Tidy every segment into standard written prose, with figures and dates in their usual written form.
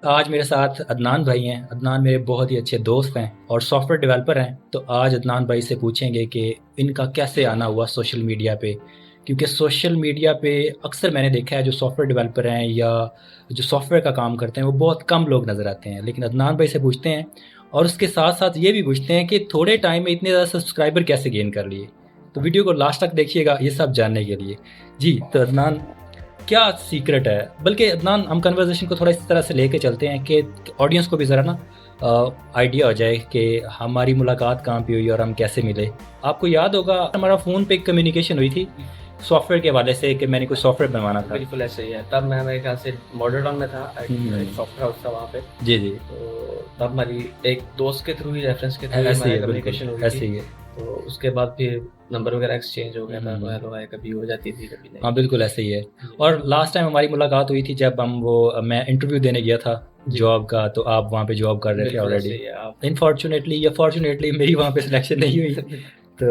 आज मेरे साथ अदनान भाई हैं। अदनान मेरे बहुत ही अच्छे दोस्त हैं और सॉफ्टवेयर डेवलपर हैं। तो आज अदनान भाई से पूछेंगे कि इनका कैसे आना हुआ सोशल मीडिया पे, क्योंकि सोशल मीडिया पे अक्सर मैंने देखा है जो सॉफ्टवेयर डेवलपर हैं या जो सॉफ्टवेयर का काम करते हैं वो बहुत कम लोग नज़र आते हैं। लेकिन अदनान भाई से पूछते हैं और उसके साथ साथ ये भी पूछते हैं कि थोड़े टाइम में इतने ज़्यादा सब्सक्राइबर कैसे गेन कर लिए। तो वीडियो को लास्ट तक देखिएगा ये सब जानने के लिए। जी तो अदनान, क्या सीक्रेट है? बल्कि अदनान हम कन्वर्सेशन को थोड़ा इस तरह से लेके चलते हैं कि ऑडियंस को भी ज़रा ना आइडिया हो जाए कि हमारी मुलाकात कहाँ पे हुई और हम कैसे मिले। आपको याद होगा हमारा फ़ोन पे कम्युनिकेशन हुई थी सॉफ्टवेयर के हवाले से कि मैंने कोई सॉफ्टवेयर बनवाना था। बिल्कुल ऐसे ही है। तब मैं मेरे ख्याल से मॉडल टाउन में था, एक सॉफ्टवेयर हाउस था वहाँ पे। जी जी, तो तब हमारी एक दोस्त के थ्रू ही, रेफरेंस के थ्रू ही ऐसे ही हमारी है, कम्युनिकेशन बिल्कुल हुई ऐसे थी। ही है। तो उसके बाद फिर नंबर वगैरह एक्सचेंज हो गया था, तो हेलो हाय कभी हो जाती थी कभी नहीं। हाँ बिल्कुल ऐसे ही है। जी और लास्ट टाइम हमारी मुलाकात हुई थी जब मैं इंटरव्यू देने गया था जी, जॉब का, तो आप वहाँ पे जॉब कर रहे थे बिल्कुल ऐसे ऑलरेडी। ही है आप। इनफॉर्चुनेटली या फॉर्चुनेटली मेरी वहाँ पे सिलेक्शन नहीं हुई। तो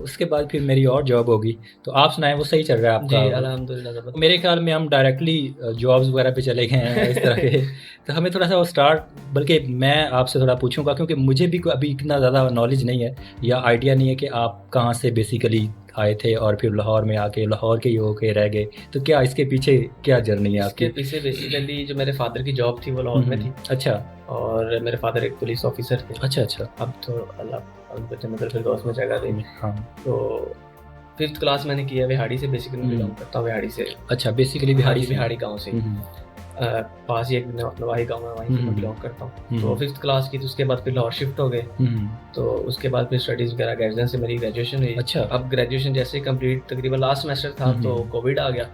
उसके बाद फिर मेरी और जॉब होगी। तो आप सुनाएं, वो सही चल रहा है जी आपका? अल्हम्दुलिल्लाह ज़बरदस्त। मेरे ख्याल में हम डायरेक्टली जॉब्स वगैरह पे चले गए हैं इस तरह के। तो हमें थोड़ा सा वो स्टार्ट, बल्कि मैं आपसे थोड़ा पूछूंगा क्योंकि मुझे भी अभी इतना ज़्यादा नॉलेज नहीं है या आइडिया नहीं है कि आप कहाँ से बेसिकली आए थे और फिर लाहौर में आके लाहौर के ही होके रह गए। तो क्या इसके पीछे क्या जर्नी है इसके आपकी? पीछे बेसिकली जो मेरे फादर की जॉब थी वो लाहौर में थी, अच्छा और मेरे फादर एक पुलिस ऑफिसर थे। अच्छा अच्छा। अब तो अल्लाह उनको जन्नतुल फिरदौस में जगह दे। हाँ। तो फिफ्थ क्लास मैंने किया बिहाड़ी से, बेसिकली मैं बिलोंग करता हूँ बिहाड़ी से। अच्छा, बेसिकली हाँ बिहाड़ी जी, से हैं। बिहाड़ी गाँव से। पास ही एक नवाही गाँव है, वहीं से मैं बिलोंग करता हूँ। तो फिफ्थ क्लास की, तो उसके बाद फिर लाहौर शिफ्ट हो गए। तो उसके बाद फिर स्टडीज़ वगैरह गाइडेंस से मेरी ग्रेजुएशन हुई। अच्छा। अब ग्रेजुएशन जैसे ही कंप्लीट, तकरीबन लास्ट सेमेस्टर था तो कोविड आ गया।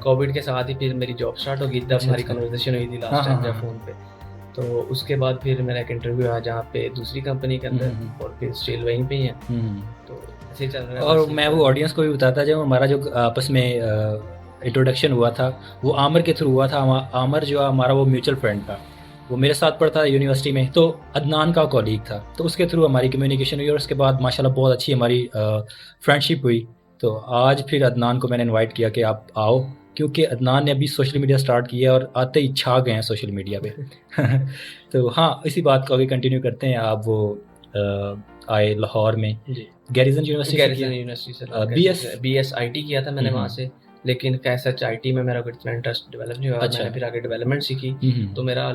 कोविड के साथ ही फिर मेरी जॉब स्टार्ट हो गई। तब अच्छा हमारी अच्छा। कन्वर्सेशन हुई थी हाँ लास्ट हाँ टाइम जब हाँ। फ़ोन पे। तो उसके बाद फिर मेरा एक इंटरव्यू आया जहाँ पे दूसरी कंपनी के अंदर, और फिर स्टिल वहीं पे ही हैं। तो ऐसे ही चल रहा है और बस। मैं वो ऑडियंस को भी बताता, जब हमारा जो आपस में इंट्रोडक्शन हुआ था वो आमर के थ्रू हुआ था। आमर जो हमारा वो म्यूचुअल फ्रेंड था, वो मेरे साथ पढ़ता था यूनिवर्सिटी में, तो अदनान का कॉलीग था। तो उसके थ्रू हमारी कम्युनिकेशन हुई और उसके बाद माशाल्लाह बहुत अच्छी हमारी फ्रेंडशिप हुई। तो आज फिर अदनान को मैंने इनवाइट किया कि आप आओ, क्योंकि अदनान ने अभी सोशल मीडिया स्टार्ट किया है और आते ही छा गए हैं सोशल मीडिया पे। तो हाँ, इसी बात को आगे कंटिन्यू करते हैं। आप वो आए लाहौर में, जी, गैरिसन यूनिवर्सिटी से गैरिसन किया? यूनिवर्सिटी से, बी एस? बीएस आईटी किया था मैंने वहाँ से। लेकिन क्या सच आईटी में मेरा इतना इंटरेस्ट डेवलप नहीं हुआ, और अच्छा। मैंने फिर आगे डेवलपमेंट सीखी। तो मेरा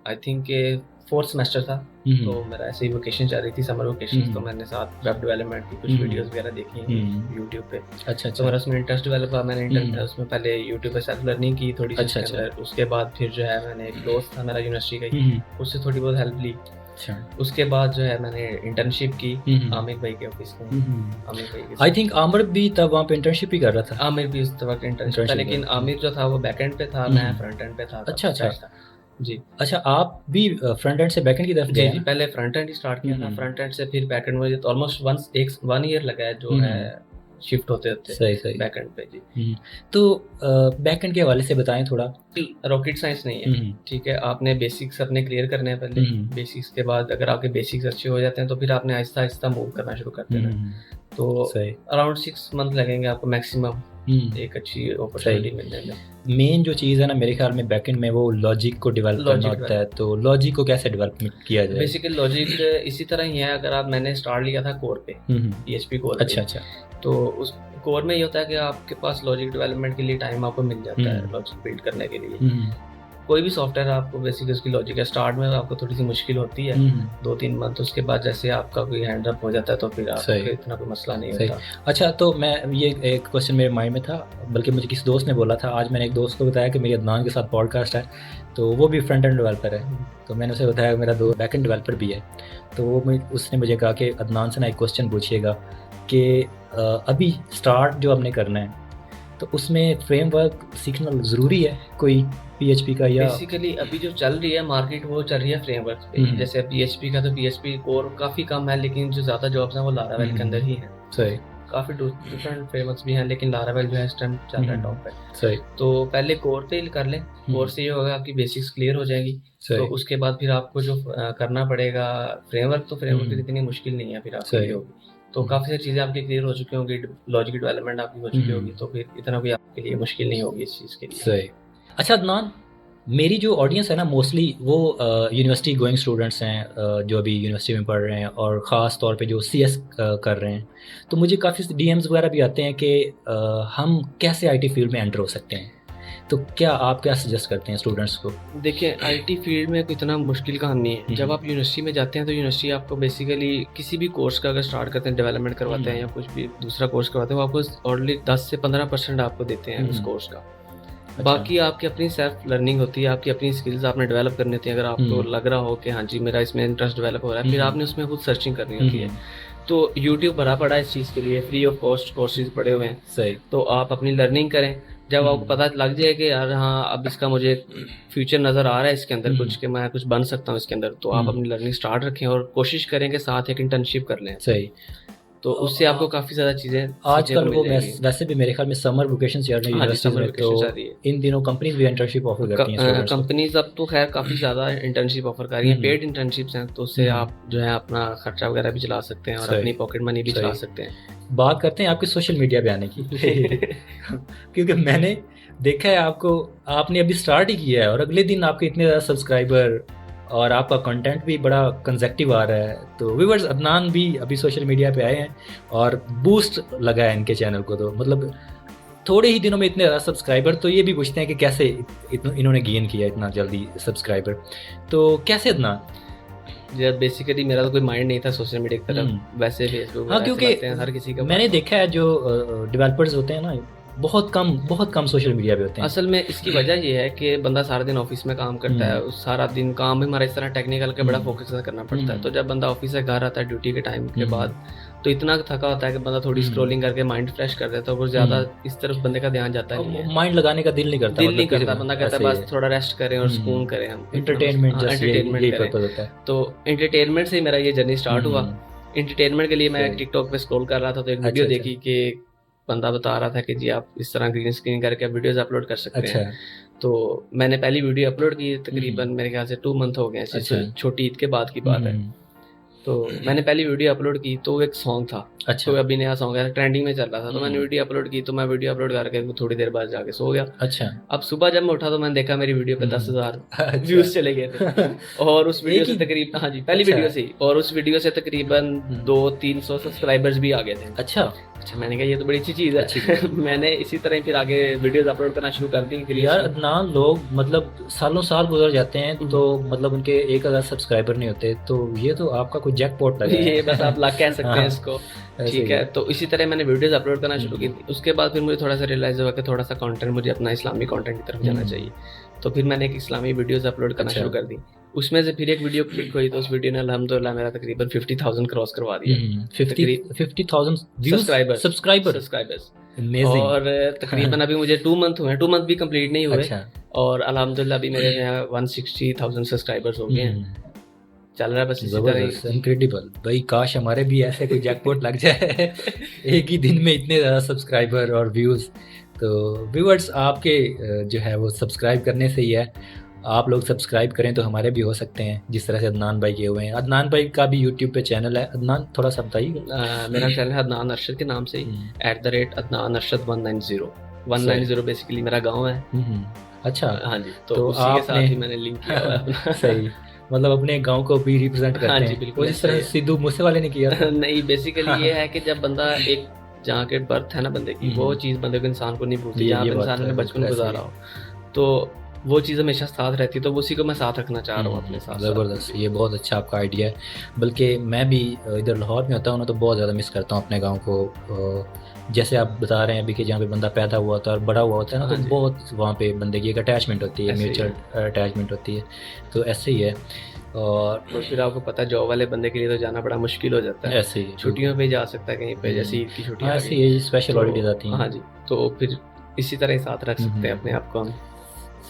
आई थिंक फोर्थ सेमेस्टर था। तो मेरा ऐसे ही वेकेशन चल रही थी, समर वेकेशन। तो मैंने साथ वेब डेवलपमेंट की कुछ वीडियोस वगैरह देखी हैं यूट्यूब पे। अच्छा तो अच्छा। मेरा उसमें इंटरेस्ट डेवलप हुआ। मैंने उसमें पहले यूट्यूब पे सेल्फ लर्निंग की थोड़ी सी अच्छा उसके अच्छा। अंदर। उसके बाद फिर जो है मैंने एक दोस्त था मेरा यूनिवर्सिटी का ही, उससे थोड़ी बहुत हेल्प ली। अच्छा। उसके बाद जो है मैंने इंटर्नशिप की आमिर भाई के ऑफिस में। आमिर भाई के आई साथ। थिंक आमिर भी तब वहाँ पे इंटर्नशिप ही कर रहा था। आमिर भी उस वक्त इंटर्नशिप था, इंटर्नशिप लेकिन आमिर जो था वो बैकएंड पे था, मैं फ्रंट एंड पे था तब। अच्छा अच्छा। बैच था। जी अच्छा, आप भी फ्रंट एंड से बैक एंड की तरफ जी गए जी, ना? पहले फ्रंट एंड ही स्टार्ट किया था। फ्रंट एंड से फिर बैकएंड में तो ऑलमोस्ट वन ईयर लगा है जो है शिफ्ट होते होते सही सही। बैकएंड पे। जी, तो बैक एंड के हवाले से बताएं थोड़ा। रॉकेट साइंस नहीं है। ठीक है, आपने बेसिक्स अपने क्लियर करने हैं पहले। बेसिक्स के बाद अगर आपके बेसिक्स अच्छे हो जाते हैं तो फिर आपने आहिस्ता आहिस्ता मूव करना शुरू कर देना। तो सही। अराउंड 6 मंथ लगेंगे आपको मैक्सिमम एक अच्छी अपॉर्चुनिटी मिलने में। मेन जो चीज़ है ना मेरे ख्याल में बैकएंड में, वो लॉजिक को डेवलप करना लॉजिक होता है। तो लॉजिक को कैसे डेवलपमेंट किया जाए? बेसिकली लॉजिक इसी तरह ही है। अगर आप, मैंने स्टार्ट लिया था कोर पे, पीएचपी कोर पे। अच्छा अच्छा। तो उस कोर में ये होता है कि आपके पास लॉजिक डेवलपमेंट के लिए टाइम आपको मिल जाता है, लॉजिक बिल्ड करने के लिए। कोई भी सॉफ्टवेयर आपको बेसिकली उसकी लॉजिक है, स्टार्ट में आपको थोड़ी सी मुश्किल होती है 2-3 मंथ। उसके बाद जैसे आपका कोई हैंड अप हो जाता है तो फिर आपको इतना कोई मसला नहीं होता। अच्छा, तो मैं ये एक क्वेश्चन मेरे माइंड में था, बल्कि मुझे किसी दोस्त ने बोला था। आज मैंने एक दोस्त को बताया कि मेरी अदनान के साथ पॉडकास्ट है, तो वो भी फ्रंट एंड डेवलपर है। तो मैंने उसे बताया मेरा दो बैक एंड डेवलपर भी है। तो उसने मुझे कहा कि अदनान से ना एक क्वेश्चन पूछिएगा कि अभी स्टार्ट जो हमने करना है तो उसमें फ्रेमवर्क सीखना ज़रूरी है कोई पीएचपी का? या बेसिकली अभी जो चल रही है मार्केट, वो चल रही है फ्रेमवर्क पे। जैसे पीएचपी का, तो पीएचपी कोर काफ़ी कम है, लेकिन जो ज़्यादा जॉब्स हैं वो लारावेल के अंदर ही हैं। सही। काफ़ी डिफरेंट फ्रेमवर्क्स भी हैं, लेकिन लारावेल जो है इस टाइम चल रहा है टॉप पे। सही। तो पहले कोर पे कर लें। कोर से ये होगा आपकी बेसिक्स क्लियर हो जाएंगी। तो उसके बाद फिर आपको जो करना पड़ेगा फ्रेमवर्क, तो फ्रेमवर्क इतनी मुश्किल नहीं है फिर आपके लिए होगी। तो काफ़ी सारी चीज़ें आपकी क्लियर हो चुकी होंगी, लॉजिक डेवलपमेंट आपकी हो चुकी होगी, तो फिर इतना भी आपके लिए मुश्किल नहीं होगी इस चीज़ के लिए। सही। अच्छा अदनान, मेरी जो ऑडियंस है ना मोस्टली वो यूनिवर्सिटी गोइंग स्टूडेंट्स हैं, जो अभी यूनिवर्सिटी में पढ़ रहे हैं और ख़ास तौर पे जो सीएस कर रहे हैं। तो मुझे काफ़ी डीएम्स वगैरह भी आते हैं कि हम कैसे आईटी फील्ड में एंटर हो सकते हैं। तो क्या आप क्या सजेस्ट करते हैं स्टूडेंट्स को? देखिए, आईटी फील्ड में कोई इतना मुश्किल काम नहीं है। जब आप यूनिवर्सिटी में जाते हैं तो यूनिवर्सिटी आपको बेसिकली किसी भी कोर्स का अगर स्टार्ट करते हैं, डेवलपमेंट करवाते हैं या कुछ भी दूसरा कोर्स करवाते हैं, वो आपको ऑलरेडी 10 से 15% आपको देते हैं उस कोर्स का। अच्छा। बाकी आपकी अपनी सेल्फ लर्निंग होती है, आपकी अपनी स्किल्स आपने डेवलप करनी होती है। अगर आपको लग रहा हो कि हाँ जी मेरा इसमें इंटरेस्ट डेवलप हो रहा है, फिर आपने उसमें खुद सर्चिंग करनी होती है। तो यूट्यूब भरा पड़ा है इस चीज़ के लिए, फ्री ऑफ कॉस्ट कोर्सेज पड़े हुए हैं। सही। तो आप अपनी लर्निंग करें। जब आपको पता लग जाए कि यार हाँ अब इसका मुझे फ्यूचर नज़र आ रहा है इसके अंदर कुछ, कि मैं कुछ बन सकता हूँ इसके अंदर, तो आप अपनी लर्निंग स्टार्ट रखें और कोशिश करें कि साथ एक इंटर्नशिप कर लें। सही। तो उससे आपको काफ़ी ज़्यादा चीज़ें आजकल वो वैसे भी मेरे ख्याल में समर वेकेशन चल रही है यूनिवर्सिटीज में, तो इन दिनों कंपनीज भी इंटर्नशिप ऑफर करती हैं स्टूडेंट्स को। कंपनीज अब तो खैर काफ़ी ज़्यादा इंटर्नशिप ऑफर कर रही हैं, पेड इंटर्नशिप्स हैं, तो उससे आप जो है अपना खर्चा वगैरह भी चला सकते हैं और अपनी पॉकेट मनी भी चला सकते हैं। बात करते हैं आपके सोशल मीडिया पे आने की क्योंकि मैंने देखा है आपको, आपने अभी स्टार्ट ही किया है और अगले दिन आपके इतने ज़्यादा सब्सक्राइबर और आपका कंटेंट भी बड़ा कंजेक्टिव आ रहा है। तो व्यूअर्स, अदनान भी अभी सोशल मीडिया पे आए हैं और बूस्ट लगा है इनके चैनल को। तो मतलब थोड़े ही दिनों में इतने ज़्यादा सब्सक्राइबर, तो ये भी पूछते हैं कि कैसे इन्होंने गेन किया इतना जल्दी सब्सक्राइबर। तो कैसे अदनान? जब बेसिकली मेरा तो कोई माइंड नहीं था सोशल मीडिया की तरफ, वैसे फेसबुक हाँ, क्योंकि हर किसी का मैंने देखा है जो डेवलपर्स होते हैं ना, बहुत कम सोशल मीडिया पे होते हैं। असल में इसकी वजह ये है कि बंदा सारा दिन ऑफिस में काम करता है, सारा दिन काम भी हमारा इस तरह टेक्निकल के बड़ा फोकस करना पड़ता है। तो जब बंदा ऑफिस से घर आता है ड्यूटी के टाइम के बाद, तो इतना थका होता है कि बंदा थोड़ी स्क्रॉलिंग करके माइंड फ्रेश कर देता है, और ज्यादा इस तरफ बंदे का ध्यान जाता है, माइंड लगाने का दिल नहीं करता। बंदा कहता है बस थोड़ा रेस्ट करें और सुकून करें, हम एंटरटेनमेंट करें। तो एंटरटेनमेंट से मेरा ये जर्नी स्टार्ट हुआ। एंटरटेनमेंट के लिए मैं टिकटॉक पे स्क्रॉल कर रहा था, तो एक वीडियो देखी कि बंदा बता रहा था कि जी आप इस तरह ग्रीन स्क्रीन करके वीडियोस अपलोड कर सकते हैं। तो मैंने पहली वीडियो अपलोड की, तकरीबन मेरे ख्याल से 2 मंथ हो गए, छोटी ईद के बाद की बात है। तो मैंने पहली वीडियो अपलोड की, तो एक सॉन्ग था, तो अभी नया सॉन्ग है, ट्रेंडिंग में चल रहा था। तो मैंने वीडियो अपलोड की, तो मैं वीडियो अपलोड करके थोड़ी देर बाद जाके सो गया। अच्छा। अब सुबह जब मैं उठा तो मैंने देखा मेरी वीडियो पे 10,000 व्यूज चले गए थे और उस वीडियो से तकरीबन, हाँ जी पहली वीडियो से, और उस वीडियो से तकरीबन 200-300 सब्सक्राइबर्स भी आ गए थे। अच्छा, मैंने कहा ये तो बड़ी अच्छी चीज़ है। मैंने इसी तरह फिर आगे वीडियोस अपलोड करना शुरू कर दी। यार अदनान, लोग मतलब सालों साल गुजर जाते हैं तो मतलब उनके 1000 सब्सक्राइबर नहीं होते, तो ये तो आपका कोई जैकपॉट लगा है। ये बस आप लाख कह सकते हैं इसको, ठीक है। तो इसी तरह मैंने वीडियोस अपलोड करना शुरू की। उसके बाद फिर मुझे थोड़ा सा रियलाइज हुआ कि थोड़ा सा कंटेंट मुझे अपना इस्लामी कंटेंट की तरफ जाना चाहिए। तो फिर मैंने एक इस्लामी वीडियोस अपलोड करना शुरू कर दी। उसमें से फिर एक वीडियो क्लिक हुई, तो उस वीडियो ने अल्हम्दुलिल्लाह मेरा तकरीबन 50,000 क्रॉस करवा दिया। 50,000 सब्सक्राइबर्स। और तकरीबन अभी मुझे 2 मंथ हुए, 2 मंथ भी कंप्लीट नहीं हुए। और अल्हम्दुलिल्लाह अभी मेरे यहाँ 160,000 सब्सक्राइबर्स हो गए हैं। चल रहा है बस इसी तरह। इनक्रेडिबल भाई, काश हमारे भी ऐसे कोई जैकपॉट लग जाए एक ही दिन में इतने ज़्यादा सब्सक्राइबर और व्यूज़। तो व्यूअर्स, आपके जो है वो सब्सक्राइब करने से ही है। आप लोग सब्सक्राइब करें तो हमारे भी हो सकते हैं, जिस तरह से अदनान भाई किए हुए हैं। अदनान भाई का भी यूट्यूब पे चैनल है। अदनान, थोड़ा सा बताइए। मेरा चैनल है अदनान अरशद के नाम से ही, @अदनान अरशद 190। 190 बेसिकली मेरा गाँव है। अच्छा, हाँ जी। तो उसी के साथ ही मैंने लिंक किया हुआ है। सही, मतलब अपने गांव को भी रिप्रेजेंट करते हैं। हाँ जी, बिल्कुल। जिस तरह सिद्धू मूसेवाले ने किया नहीं, बेसिकली ये है कि जब बंदा एक जहाँ के बर्थ है ना बंदे की, वो चीज़ बंदे को इंसान को नहीं भूलती। जहाँ इंसान ने बचपन गुजारा हो, तो वो चीज़ हमेशा साथ रहती है। तो उसी को मैं साथ रखना चाह रहा हूँ अपने साथ। ज़बरदस्त, ये बहुत अच्छा आपका आइडिया है। बल्कि मैं भी इधर लाहौर में होता हूँ ना, तो बहुत ज़्यादा मिस करता हूँ अपने गाँव को। जैसे आप बता रहे हैं अभी कि जहाँ पे बंदा पैदा हुआ होता है और बड़ा हुआ होता है ना, तो बहुत वहाँ पे बंदे की एक अटैचमेंट होती है, म्यूचुअल अटैचमेंट होती है। तो ऐसे ही है। और फिर आपको पता है जॉब वाले बंदे के लिए तो जाना बड़ा मुश्किल हो जाता है। ऐसे ही छुट्टियों पे जा सकता है कहीं पे, जैसे ईद की छुट्टियां, ऐसे ही स्पेशल हॉलीडेज आती हैं। हाँ जी, तो फिर इसी तरह साथ रख सकते हैं अपने आप को हम।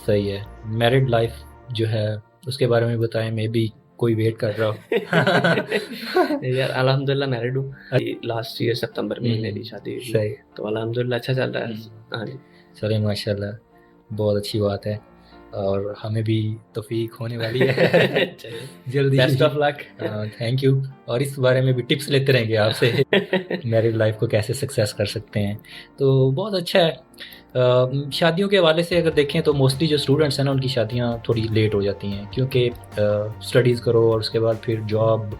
सही है। मैरिड लाइफ जो है उसके बारे में बताएं, मैं भी कोई वेट कर रहा हूँ। यार अल्हम्दुलिल्लाह मैरिड हूँ। लास्ट ईयर सितंबर में मेरी शादी हुई। सही। तो अल्हम्दुलिल्लाह अच्छा चल रहा है। हाँ जी, चलिए माशाल्लाह, बहुत अच्छी बात है और हमें भी तौफीक होने वाली है जल्दी। Best of luck. Thank you. और इस बारे में भी टिप्स लेते रहेंगे आपसे मैरिड लाइफ को कैसे सक्सेस कर सकते हैं। तो बहुत अच्छा है। शादियों के हवाले से अगर देखें तो मोस्टली जो स्टूडेंट्स हैं ना उनकी शादियां थोड़ी लेट हो जाती हैं, क्योंकि स्टडीज़ करो और उसके बाद फिर जॉब,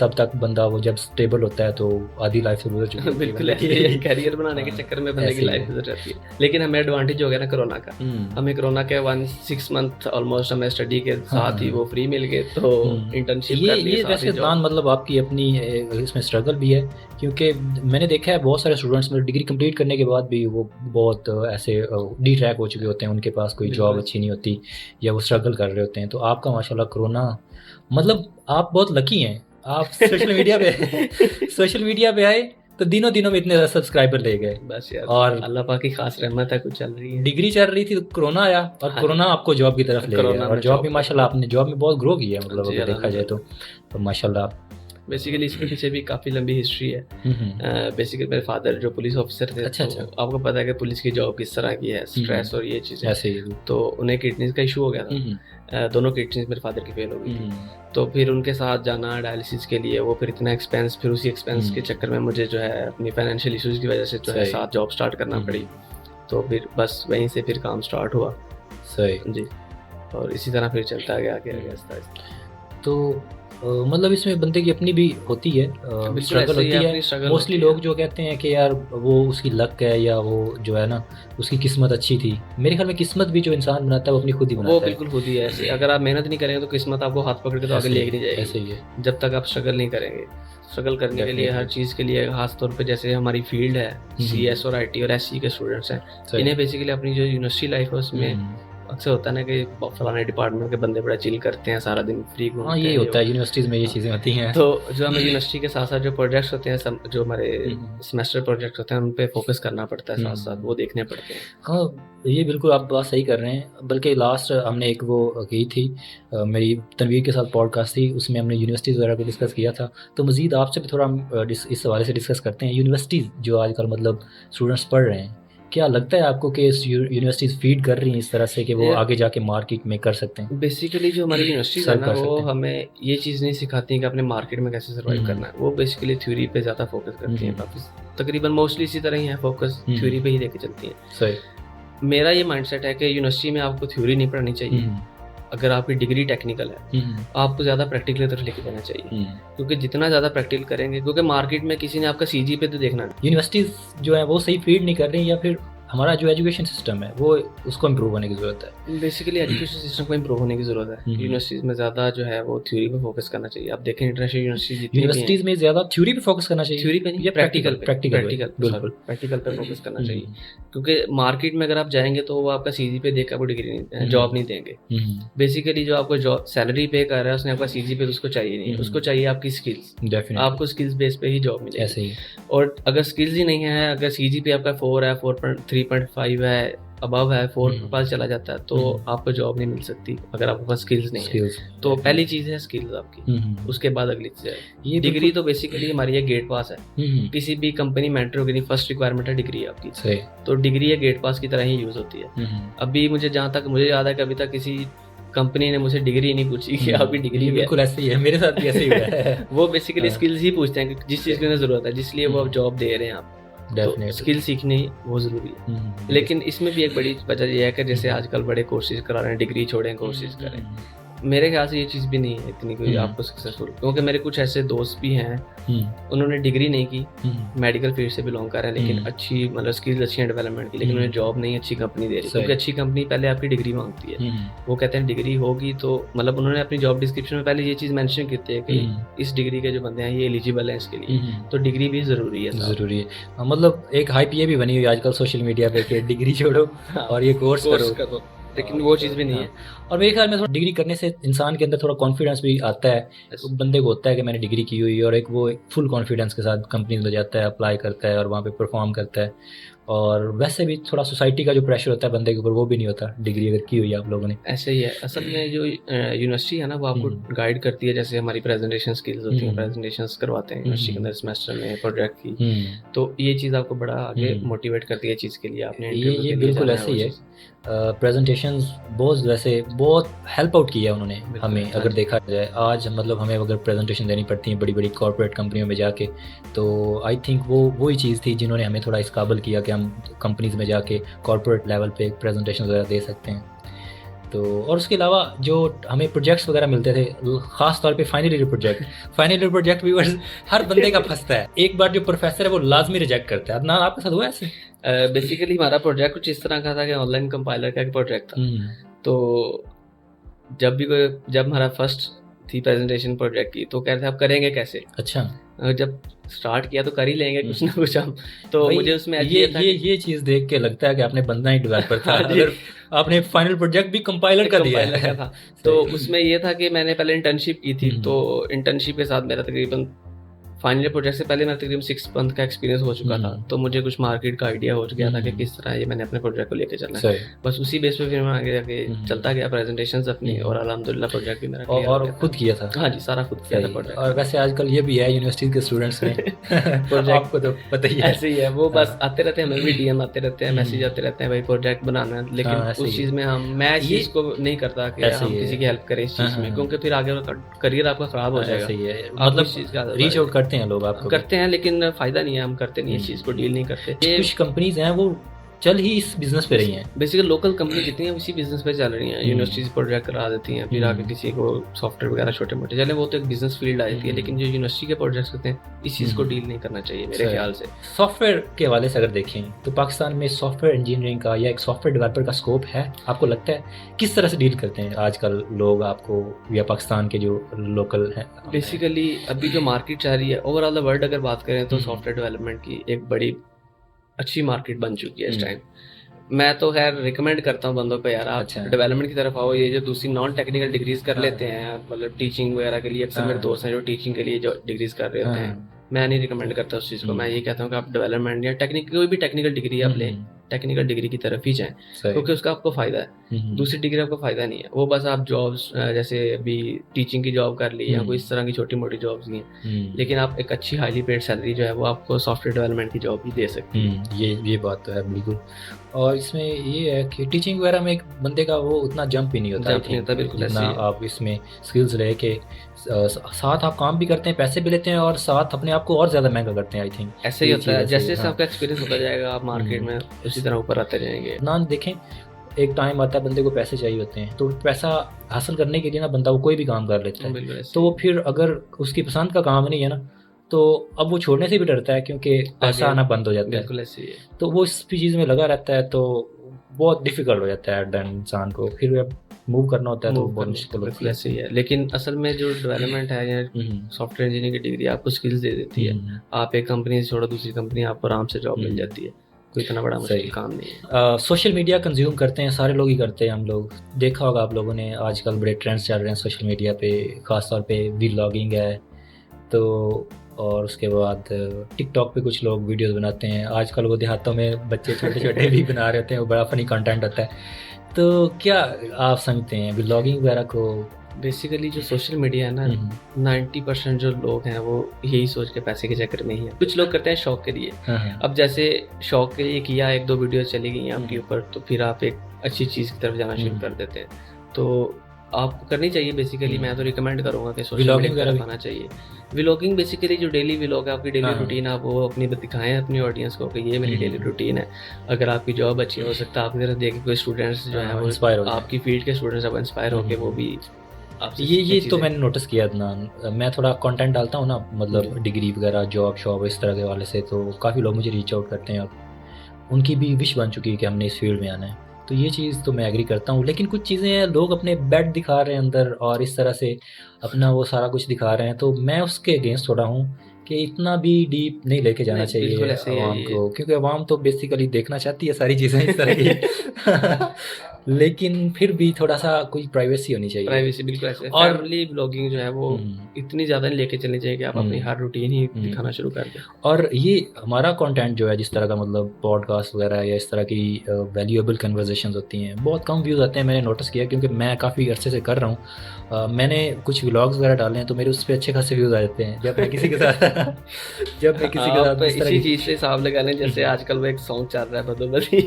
तब तक बंदा वो जब स्टेबल होता है तो आधी लाइफ से गुजर चुकी है। बिल्कुल ये कैरियर बनाने के चक्कर में बंदे की लाइफ गुजर जाती है। लेकिन हमें एडवांटेज हो गया ना कोरोना का, हमें कोरोना के 6 मंथ ऑलमोस्ट हमें स्टडी के साथ ही वो फ्री मिल गए, तो इंटर्नशिप कर ली। ये वैसे अदनान मतलब आपकी अपनी इसमें स्ट्रगल भी है, क्योंकि मैंने देखा है बहुत सारे स्टूडेंट्स मतलब डिग्री कंप्लीट करने के बाद भी वो बहुत ऐसे डी ट्रैक हो चुके होते हैं, उनके पास कोई जॉब अच्छी नहीं होती या वो स्ट्रगल कर रहे होते हैं। तो आपका माशाल्लाह कोरोना मतलब आप बहुत लकी हैं, आप सोशल मीडिया पे आए तो दिनों में इतने सब्सक्राइबर ले गए। बस यार, और अल्लाह पाक की खास रहमत है, कुछ चल रही है। डिग्री चल रही थी तो कोरोना आया और कोरोना आपको जॉब की तरफ ले गया, और जॉब में माशाल्लाह आपने जॉब में बहुत ग्रो किया है, मतलब अगर देखा जाए तो माशाल्लाह। बेसिकली इसके पीछे भी काफ़ी लंबी हिस्ट्री है। बेसिकली मेरे फादर जो पुलिस ऑफिसर थे, अच्छा, तो आपको पता है कि पुलिस की जॉब किस तरह की है, स्ट्रेस और ये चीज़ें ऐसे ही, तो उन्हें किडनीज का इशू हो गया था। दोनों किडनीज मेरे फादर की फेल हो गई थी, तो फिर उनके साथ जाना डायलिसिस के लिए, वो फिर इतना एक्सपेंस, फिर उसी एक्सपेंस के चक्कर में मुझे जो है अपनी फाइनेंशियल इशूज़ की वजह से जो है साथ जॉब स्टार्ट करना पड़ी। तो फिर बस वहीं से फिर काम स्टार्ट हुआ। सही जी, और इसी तरह फिर चलता गया आगे आहिस्ता आहिस्ता। तो मतलब इसमें बंदे की अपनी भी होती है, स्ट्रगल होती है। मोस्टली लोग जो कहते हैं कि यार वो उसकी लक है या वो जो है ना उसकी किस्मत अच्छी थी, मेरे ख्याल में किस्मत भी जो इंसान बनाता है वो अपनी खुद ही बनाता है। वो बिल्कुल खुद ही है ऐसे, अगर आप मेहनत नहीं करेंगे तो किस्मत आपको हाथ पकड़ के तो आगे ले नहीं जाएगी। ऐसे ही है, जब तक आप स्ट्रगल नहीं करेंगे। स्ट्रगल करने के लिए हर चीज़ के लिए, खास तौर पे जैसे हमारी फील्ड है CS और IT और SC के स्टूडेंट्स हैं, इन्हें बेसिकली अपनी जो यूनिवर्सिटी लाइफ है उसमें अक्सर होता है ना कि फलाने डिपार्टमेंट के बंदे बड़ा चिल करते हैं, सारा दिन फ्री घूमते हैं। हाँ, ये होता है यूनिवर्सिटीज़ में, ये चीज़ें होती हैं। तो जो हमें यूनिवर्सिटी के साथ साथ जो प्रोजेक्ट्स होते हैं, जो हमारे सेमेस्टर प्रोजेक्ट होते हैं, उन पे फोकस करना पड़ता है, साथ साथ वो देखने पड़ते हैं। हाँ, ये बिल्कुल आप बात सही कर रहे हैं। बल्कि लास्ट हमने एक वो की थी, मेरी तनवीर के साथ पॉडकास्ट थी, उसमें हमने यूनिवर्सिटीज़ वगैरह को डिस्कस किया था। तो मज़ीद आपसे भी थोड़ा हम इस हवाले से डिस्कस करते हैं। यूनिवर्सिटीज़ जो आजकल मतलब स्टूडेंट्स पढ़ रहे हैं, क्या लगता है आपको कि यूनिवर्सिटीज़ फीड कर रही हैं इस तरह से कि वो आगे जाके मार्केट में कर सकते हैं? बेसिकली जो हमारी यूनिवर्सिटीज़ है ना, वो हमें ये चीज़ नहीं सिखाती कि अपने मार्केट में कैसे सर्वाइव करना है। वो बेसिकली थ्योरी पे ज़्यादा फोकस करती हैं। तकरीबन मोस्टली इसी तरह ही है, फोकस थ्योरी पे ही लेके चलती हैं। सही। मेरा ये माइंडसेट है कि यूनिवर्सिटी में आपको थ्योरी नहीं पढ़नी चाहिए। अगर आपकी डिग्री टेक्निकल है, आपको ज़्यादा प्रैक्टिकल तरफ लेके जाना चाहिए, क्योंकि जितना ज़्यादा प्रैक्टिकल करेंगे, क्योंकि मार्केट में किसी ने आपका CG पे तो देखना नहीं। यूनिवर्सिटीज़ जो है वो सही फीड नहीं कर रही, या फिर हमारा जो एजुकेशन सिस्टम है वो उसको इम्प्रूव होने की ज़रूरत है? बेसिकली एजुकेशन सिस्टम को इम्प्रूव होने की ज़रूरत है। यूनिवर्सिटीज़ में ज़्यादा जो है वो थ्योरी पे फोकस करना चाहिए। आप देखें इंटरनेशनल यूनिवर्सिटीज़ में ज़्यादा थ्योरी पे फोकस करना चाहिए, थ्योरी पे नहीं, प्रैक्टिकल प्रैक्टिकल पे फोकस करना चाहिए। क्योंकि मार्केट में अगर आप जाएंगे तो वो आपका CG पे देख के आपको डिग्री नहीं, जॉब नहीं देंगे। बेसिकली जो आपको जॉब सैलरी पे कर रहा है उसने आपका CG पे तो उसको चाहिए नहीं, उसको चाहिए आपकी स्किल्स। आपको स्किल्स बेस पे ही जॉब मिलेगी। ऐसे ही। और अगर स्किल्स ही नहीं है, अगर CG पे आपका 4 है, 3.5 है, अबव है, 4 के पास चला जाता है, तो आपको जॉब नहीं मिल सकती अगर आपके पास स्किल्स नहीं है। तो पहली चीज़ है स्किल्स आपकी, उसके बाद अगली चीज़ है ये डिग्री। तो बेसिकली हमारी ये गेट पास है। किसी भी कंपनी में एंटर होगी, फर्स्ट रिक्वायरमेंट है डिग्री आपकी। तो डिग्री है गेट पास की तरह ही यूज़ होती है। अभी मुझे जहाँ तक मुझे याद है कि अभी तक किसी कंपनी ने मुझसे डिग्री नहीं पूछी कि आपकी डिग्री। बिल्कुल ऐसे ही है, मेरे साथ भी ऐसे ही हुआ है। वो बेसिकली स्किल्स ही पूछते हैं कि जिस चीज़ की उन्हें ज़रूरत है, जिसलिए वो जॉब दे रहे हैं आप। तो स्किल सीखनी वो ज़रूरी है। लेकिन इसमें भी एक बड़ी वजह यह है कि जैसे आजकल बड़े कोर्सेज करा रहे हैं, डिग्री छोड़ें कोर्सेज करें। मेरे ख्याल से ये चीज़ भी नहीं है इतनी कोई आपको सक्सेसफुल, क्योंकि मेरे कुछ ऐसे दोस्त भी हैं, उन्होंने डिग्री नहीं की, मेडिकल फील्ड से बिलोंग कर रहे हैं, लेकिन अच्छी मतलब स्किल्स अच्छी हैं डेवलपमेंट की, लेकिन उन्हें जॉब नहीं अच्छी कंपनी दे रही, क्योंकि अच्छी कंपनी पहले आपकी डिग्री मांगती है। वो कहते हैं डिग्री होगी तो मतलब उन्होंने अपनी जॉब डिस्क्रिप्शन में पहले ये चीज़ मेंशन की थी कि इस डिग्री के जो बंदे हैं ये एलिजिबल हैं इसके लिए, तो डिग्री भी ज़रूरी है। मतलब एक हाइप ये भी बनी हुई आजकल सोशल मीडिया पे कि डिग्री छोड़ो और ये कोर्स करो, लेकिन वो चीज़ भी नहीं है। और मेरे ख्याल में थोड़ा डिग्री करने से इंसान के अंदर थोड़ा कॉन्फिडेंस भी आता है। बंदे को होता है कि मैंने डिग्री की हुई, और एक वो फुल कॉन्फिडेंस के साथ कंपनीज में जाता है, अप्लाई करता है और वहाँ पे परफॉर्म करता है। और वैसे भी थोड़ा सोसाइटी का जो प्रेशर होता है बंदे के ऊपर, वो भी नहीं होता डिग्री अगर की हुई है आप लोगों ने। ऐसे ही है। असल में जो यूनिवर्सिटी है ना, वो आपको गाइड करती है। जैसे हमारी प्रेजेंटेशन स्किल्स होती हैं, प्रेजेंटेशंस करवाते हैं यूनिवर्सिटी के अंदर सेमेस्टर में प्रोजेक्ट की, तो ये चीज़ आपको बड़ा आगे मोटिवेट करती है चीज़ के लिए। आपने ये बिल्कुल ऐसे ही है। प्रेजेंटेशंस बहुत वैसे बहुत हेल्प आउट किया उन्होंने हमें, अगर देखा जाए आज मतलब हमें अगर प्रेजेंटेशन देनी पड़ती है बड़ी बड़ी कॉर्पोरेट कंपनियों में जाके, तो आई थिंक वो वही चीज़ थी जिन्होंने हमें थोड़ा इस काबिल किया कि हम कंपनीज़ में जाके कॉर्पोरेट लेवल पे प्रेजेंटेशन वगैरह दे सकते हैं। तो और उसके अलावा जो हमें प्रोजेक्ट्स वगैरह मिलते थे, ख़ास तौर पे फाइनल ईयर प्रोजेक्ट भी हर बंदे का फंसता है, एक बार जो प्रोफेसर है वो लाजमी रिजेक्ट करता है। अदनान आपके साथ हुआ ऐसे? बेसिकली हमारा प्रोजेक्ट कुछ इस तरह का था कि ऑनलाइन कंपाइलर का एक प्रोजेक्ट था। तो जब हमारा फर्स्ट थी प्रेजेंटेशन प्रोजेक्ट की, तो कह रहे थे आप करेंगे कैसे। अच्छा, जब स्टार्ट किया तो कर ही लेंगे कुछ ना कुछ हम। तो मुझे उसमें ये चीज़ देख के लगता है कि आपने बनना ही डेवलपर था अगर आपने फाइनल प्रोजेक्ट भी कंपाइलर का दिया था। तो उसमें ये था कि मैंने पहले इंटर्नशिप की थी, तो इंटर्नशिप के साथ मेरा तकरीबन फाइनल प्रोजेक्ट से पहले मेरा तकरीबन 6 मंथ का एक्सपीरियंस हो चुका था। तो मुझे कुछ मार्केट का आइडिया हो गया था कि किस तरह ये मैंने अपने प्रोजेक्ट को लेकर चलना है। बस उसी बेस पे फिर मैं आगे जाके चलता गया प्रेजेंटेशंस अपनी, और अल्हम्दुलिल्लाह प्रोजेक्ट भी मेरा और खुद किया था। हाँ जी, सारा खुद किया था प्रोजेक्ट। और वैसे आजकल ये भी है यूनिवर्सिटी के स्टूडेंट्स में प्रोजेक्ट आपको तो पता ही है, ऐसे ही है वो। बस आते रहते हैं, हमें भी डीएम आते रहते हैं, मैसेज आते रहते हैं, भाई प्रोजेक्ट बनाना है। लेकिन उस चीज़ में मैं इस चीज़ को नहीं करता कि हम किसी की हेल्प करें इस चीज़ में, क्योंकि फिर आगे करियर आपका खराब हो जाएगा। मतलब रीच आउट करते हैं लोग, आपको करते हैं, लेकिन फायदा नहीं है, हम करते नहीं, इस चीज़ को डील नहीं करते। कुछ कंपनीज हैं वो चल ही इस बिजनेस पे रही हैं, बेसिकली लोकल कंपनी जितनी है इसी बिजनेस पे चल रही हैं। यूनिवर्सिटीज प्रोजेक्ट करा देती हैं, फिर आगे किसी को सॉफ्टवेयर वगैरह छोटे मोटे चले, वो तो एक बिजनेस फील्ड आ जाती है। लेकिन जो यूनिवर्सिटी के प्रोजेक्ट्स होते हैं इस चीज़ को डील नहीं करना चाहिए मेरे ख्याल से। सॉफ्टवेयर के हवाले से अगर देखें तो पाकिस्तान में सॉफ्टवेयर इंजीनियरिंग का या एक सॉफ्टवेयर डेवलपर का स्कोप है, आपको लगता है? किस तरह से डील करते हैं आजकल लोग आपको, या पाकिस्तान के जो लोकल हैं? बेसिकली अभी जो मार्केट चल रही है ओवरऑल द वर्ल्ड अगर बात करें तो सॉफ्टवेयर डेवलपमेंट की एक बड़ी अच्छी मार्केट बन चुकी है इस टाइम। मैं तो खैर रिकमेंड करता हूँ बंदों को, यार आप डेवलपमेंट की तरफ आओ। ये जो दूसरी नॉन टेक्निकल डिग्रीज कर लेते हैं, मतलब टीचिंग वगैरह के लिए, अक्सर मेरे दोस्त हैं जो टीचिंग के लिए जो डिग्रीज कर रहे होते हैं, मैं नहीं रिकमेंड करता उस चीज़ को। मैं ये कहता हूँ कि आप डेवलपमेंट या कोई भी टेक्निकल डिग्री आप लें, टेक्निकल डिग्री की तरफ ही जाएं, क्योंकि उसका आपको फायदा है। दूसरी डिग्री आपको फायदा नहीं है। वो बस आप जॉब्स जैसे अभी टीचिंग की जॉब कर ली या कोई इस तरह की छोटी मोटी जॉब्स नहीं है, लेकिन आप एक अच्छी हाईली पेड सैलरी जो है वो आपको सॉफ्टवेयर डेवलपमेंट की जॉब भी दे सकती है। ये बात तो है बिल्कुल। और इसमें ये है कि टीचिंग वगैरह में एक बंदे का वो उतना जंप ही नहीं होता, जितना आप इसमें स्किल्स रहे के साथ आप काम भी करते हैं, पैसे भी लेते हैं, और साथ अपने आप को और ज़्यादा महंगा करते हैं। आई थिंक ऐसे ही होता है, जैसे आपका एक्सपीरियंस होता जाएगा आप मार्केट में उसी तरह ऊपर आते जाएंगे ना। देखें, एक टाइम आता है बंदे को पैसे चाहिए होते हैं, तो पैसा हासिल करने के लिए ना बंदा वो कोई भी काम कर लेता है। तो वो फिर अगर उसकी पसंद का काम नहीं है ना, तो अब वो छोड़ने से भी डरता है, क्योंकि पैसा आना बंद हो जाता है। ऐसे ही है। तो वो इस चीज़ में लगा रहता है, तो बहुत डिफिकल्ट हो जाता है इंसान को, फिर मूव करना होता है तो बहुत मुश्किल होती है। ऐसे ही है। लेकिन असल में जो डेवलपमेंट है या सॉफ्टवेयर इंजीनियरिंग की डिग्री आपको स्किल्स दे देती है। आप एक कंपनी से छोड़ो दूसरी कंपनी, आपको आराम से जॉब मिल जाती है, कोई इतना बड़ा मुश्किल काम नहीं है। सोशल मीडिया कंज्यूम करते हैं, सारे लोग ही करते हैं। हम लोग देखा होगा आप लोगों ने, आजकल बड़े ट्रेंड्स चल रहे हैं सोशल मीडिया पे, ख़ासतौर पे व्लॉगिंग है, तो और उसके बाद टिकटॉक पे कुछ लोग वीडियोस बनाते हैं। आजकल वो देहातों में बच्चे छोटे छोटे भी बना रहे होते हैं, वो बड़ा फनी कंटेंट होता है। तो क्या आप समझते हैं व्लॉगिंग वगैरह को? बेसिकली जो सोशल मीडिया है ना, 90% जो लोग हैं वो यही सोच के पैसे के चक्कर में ही है। कुछ लोग करते हैं शौक के लिए। अब जैसे शौक के लिए किया, 1-2 वीडियो चली गई आपके ऊपर, तो फिर आप एक अच्छी चीज़ की तरफ जाना शुरू कर देते हैं। तो आपको करनी चाहिए। बेसिकली मैं तो रिकमेंड करूँगा कि सोशल मीडिया की तरफ आना चाहिए। व्लॉगिंग बेसिकली जो डेली व्लॉग है, आपकी डेली रूटीन, आप वो अपनी दिखाएं अपनी ऑडियंस को कि ये मेरी डेली रूटीन है। अगर आपकी जॉब अच्छी हो सकता है, आपकी तरफ देख के कोई स्टूडेंट्स जो है वो आपकी फील्ड के स्टूडेंट्स अब इंस्पायर होकर वो भी ये तो मैंने नोटिस किया अदनान। मैं थोड़ा कंटेंट डालता हूँ ना, मतलब डिग्री वगैरह, जॉब शॉब इस तरह के वाले से, तो काफ़ी लोग मुझे रीच आउट करते हैं। अब उनकी भी विश बन चुकी है कि हमने इस फील्ड में आना है, तो ये चीज़ तो मैं एग्री करता हूँ। लेकिन कुछ चीज़ें हैं, लोग अपने बेड दिखा रहे हैं अंदर और इस तरह से अपना वो सारा कुछ दिखा रहे हैं, तो मैं उसके अगेंस्ट थोड़ा हूँ कि इतना भी डीप नहीं लेके जाना चाहिए आवाम को, क्योंकि आवाम तो बेसिकली देखना चाहती है सारी चीज़ें इस तरह की। लेकिन फिर भी थोड़ा सा कोई प्राइवेसी होनी चाहिए। प्राइवेसी बिल्कुल ऐसे। और फैमिली ब्लॉगिंग जो है वो इतनी ज़्यादा नहीं लेके चलनी चाहिए कि आप अपनी हर रूटीन ही दिखाना शुरू कर दें। और ये हमारा कंटेंट जो है जिस तरह का मतलब पॉडकास्ट वगैरह या इस तरह की वैल्यूएबल कन्वर्सेशंस होती हैं, बहुत कम व्यूज़ आते हैं, मैंने नोटिस किया, क्योंकि मैं काफ़ी अरसे से कर रहा हूँ। मैंने कुछ व्लॉग्स वगैरह डाले हैं तो मेरे उस पर अच्छे खासे व्यूज़ आ जाते हैं जब मैं किसी के साथ जब मैं किसी के साथ इसी चीज़ से हिसाब लगा लें, जैसे आजकल वो एक सॉन्ग चल रहा है बदोबदी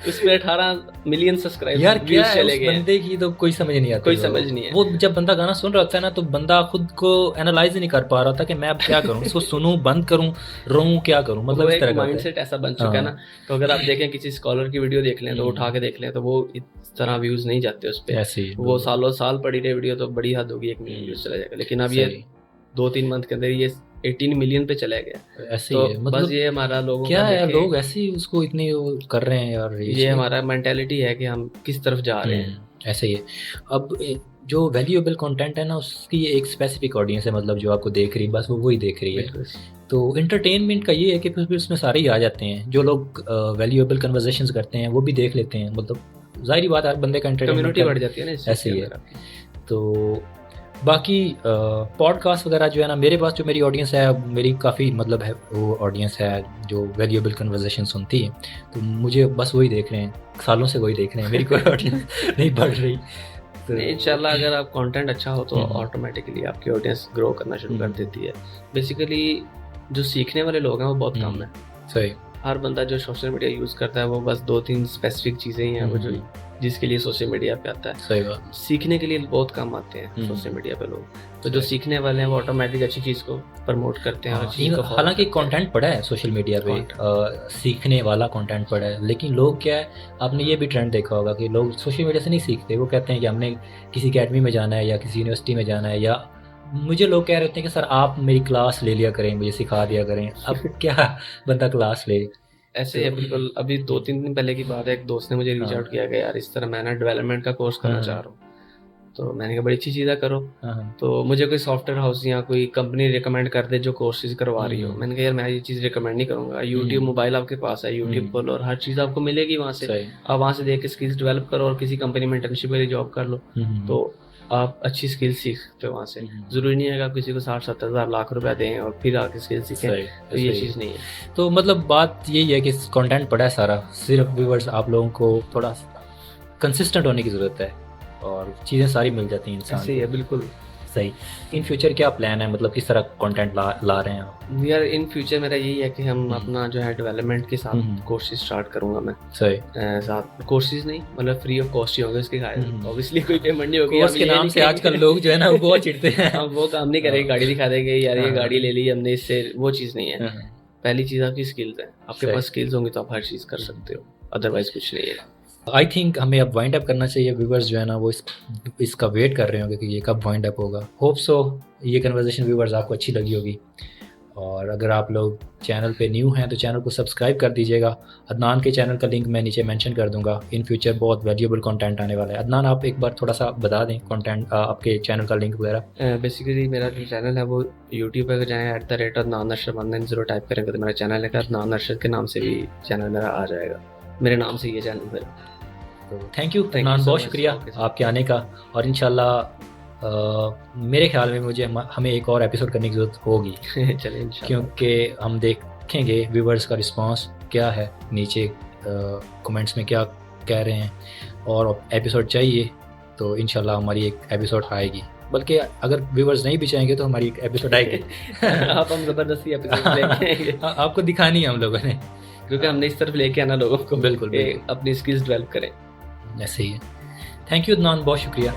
उसमें 18 मिलियन सब्सक्राइबर यार क्या है उस बंदे की तो कोई समझ नहीं आता। कोई समझ नहीं है। वो जब बंदा गाना सुन रहा होता है ना तो बंदा खुद को एनालाइज ही नहीं कर पा रहा था कि मैं अब क्या करूं, इसको सुनूं, बंद करूं, रोऊं, क्या करूं, मतलब इस तरह का माइंडसेट ऐसा बन चुका है ना। तो अगर आप देखें किसी स्कॉलर की वीडियो देख लें तो उठा के देख लें तो वो इस तरह व्यूज नहीं जाते उस पे। वो सालों साल पड़ी रही वीडियो तो बड़ी हद होगी 1 मिलियन व्यूज चला जाएगा। लेकिन अब ये 2-3 मंथ के अंदर ये 18 मिलियन पे चला गया। ऐसे तो ही है, मतलब बस ये हमारा लोगों क्या है, लोग ऐसे ही उसको इतनी कर रहे हैं यार। ये हमारा मेंटालिटी है कि हम किस तरफ जा रहे हैं। ऐसे ही है। अब जो वैल्यूएबल कंटेंट है ना उसकी एक स्पेसिफिक ऑडियंस है, मतलब जो आपको देख रही है बस वो वही देख रही है। तो इंटरटेनमेंट का ये है कि फिर उसमें सारे ही आ जाते हैं। जो लोग वैल्यूएबल कन्वर्सेशंस करते हैं वो भी देख लेते हैं, मतलब जाहिर बात है बंदे का कम्युनिटी बढ़ जाती है ना, ऐसे ही है। तो बाकी पॉडकास्ट वगैरह जो है ना, मेरे पास जो मेरी ऑडियंस है, मेरी काफ़ी मतलब है वो ऑडियंस है जो वैल्यूएबल कन्वर्सेशन सुनती है, तो मुझे बस वही देख रहे हैं, सालों से वही देख रहे हैं, मेरी कोई ऑडियंस नहीं बढ़ रही। तो इंशाल्लाह अगर आप कंटेंट अच्छा हो तो ऑटोमेटिकली आपकी ऑडियंस ग्रो करना शुरू कर देती है। बेसिकली जो सीखने वाले लोग हैं वो बहुत कम है। सही। हर बंदा जो सोशल मीडिया यूज़ करता है वो बस 2-3 स्पेसिफिक चीज़ें ही हैं वो जो जिसके लिए सोशल मीडिया पे आता है। सही बात। सीखने के लिए बहुत कम आते हैं सोशल मीडिया पे लोग, तो जो सीखने वाले हैं वो ऑटोमेटिक अच्छी चीज़ को प्रमोट करते हैं। हालांकि कंटेंट पड़ा है सोशल मीडिया पे, सीखने वाला कंटेंट पड़ा है, लेकिन लोग क्या है, आपने ये भी ट्रेंड देखा होगा कि लोग सोशल मीडिया से नहीं सीखते। वो कहते हैं कि हमने किसी अकेडमी में जाना है या किसी यूनिवर्सिटी में जाना है, या मुझे लोग कह रहे होते हैं कि सर आप मेरी क्लास ले लिया करें, मुझे सिखा दिया करें। अब क्या बंदा क्लास ले, ऐसे है बिल्कुल। अभी 2-3 दिन पहले की बात है, एक दोस्त ने मुझे रीच आउट किया कि यार इस तरह मैं ना डेवलपमेंट का कोर्स करना चाह रहा हूँ। तो मैंने कहा बड़ी अच्छी चीज़ है, करो। तो मुझे कोई सॉफ्टवेयर हाउस या कोई कंपनी रिकमेंड कर दे जो कोर्सेज करवा रही हो। मैंने कहा यार मैं ये चीज़ रिकमेंड नहीं करूँगा। यूट्यूब मोबाइल आपके पास है, यूट्यूब खोलो और हर चीज़ आपको मिलेगी वहाँ से। आप वहाँ से देख के स्किल्स डेवलप करो और किसी कंपनी में इंटर्नशिप के लिए जॉब कर लो, तो आप अच्छी स्किल सीख सकते हो वहाँ से। ज़रूरी नहीं है कि आप किसी को 60-70 हज़ार लाख रुपया दें और फिर आके स्किल सीखें, तो ये चीज़ नहीं है। तो मतलब बात यही है कि कंटेंट पड़ा है सारा, सिर्फ व्यूअर्स आप लोगों को थोड़ा कंसिस्टेंट होने की ज़रूरत है और चीज़ें सारी मिल जाती हैं इंसान। सही है, बिल्कुल सही। इन फ्यूचर क्या प्लान है, मतलब किस तरह कंटेंट ला रहे हैं आप? यार इन फ्यूचर मेरा यही है कि हम अपना जो है डेवलपमेंट के साथ कोर्सेज स्टार्ट करूंगा मैं। सही। साथ कोर्सेज नहीं, मतलब फ्री ऑफ कॉस्ट ही होंगे उसके खातिर, ऑब्वियसली कोई पेमेंट नहीं होगी। कोर्स के नाम से आजकल लोग जो है ना वो बहुत चिढ़ते हैं। हम वो काम नहीं करेंगे, गाड़ी दिखा देंगे यार ये गाड़ी ले ली हमने इससे, वो चीज़ नहीं है। पहली चीज़ आपकी स्किल्स है, आपके पास स्किल्स होंगी तो आप हर चीज़ कर सकते हो, अदरवाइज कुछ नहीं है। आई थिंक हमें अब वाइंड अप करना चाहिए। व्यूवर्स जो है ना वो इसका वेट कर रहे होंगे कि ये कब वाइंड अप होगा। होप सो ये कन्वर्सेशन व्यूवर्स आपको अच्छी लगी होगी, और अगर आप लोग चैनल पे न्यू हैं तो चैनल को सब्सक्राइब कर दीजिएगा। अदनान के चैनल का लिंक मैं नीचे मेंशन कर दूंगा। इन फ्यूचर बहुत वैल्यूएबल कंटेंट आने वाला है। अदनान आप एक बार थोड़ा सा बता दें कंटेंट, आपके चैनल का लिंक वगैरह। बेसिकली मेरा जो चैनल है वो यूट्यूब पर जाएँ @AdnanArshad टाइप करेंगे तो मेरा चैनल है, अदनान अरशद के नाम से भी चैनल मेरा आ जाएगा। मेरे नाम से ये चैनल मेरा। तो थैंक यू अदनान, बहुत शुक्रिया आपके आने का। और इंशाल्लाह मेरे ख्याल में हमें एक और एपिसोड करने की ज़रूरत होगी चलिए, क्योंकि हम देखेंगे व्यूवर्स का रिस्पांस क्या है, नीचे कमेंट्स में क्या कह रहे हैं, और एपिसोड चाहिए तो इंशाल्लाह हमारी एक एपिसोड आएगी। बल्कि अगर व्यूवर्स नहीं भी चाहेंगे तो हमारी एक एपिसोड आएगी। आप हम ज़बरदस्ती एपिसोड लेके आपको दिखानी है हम लोगों ने, क्योंकि हमने इस तरफ लेके आना लोगों को। बिल्कुल अपनी स्किल्स डेवलप करें। ऐसे ही है। थैंक यू अदनान, बहुत शुक्रिया।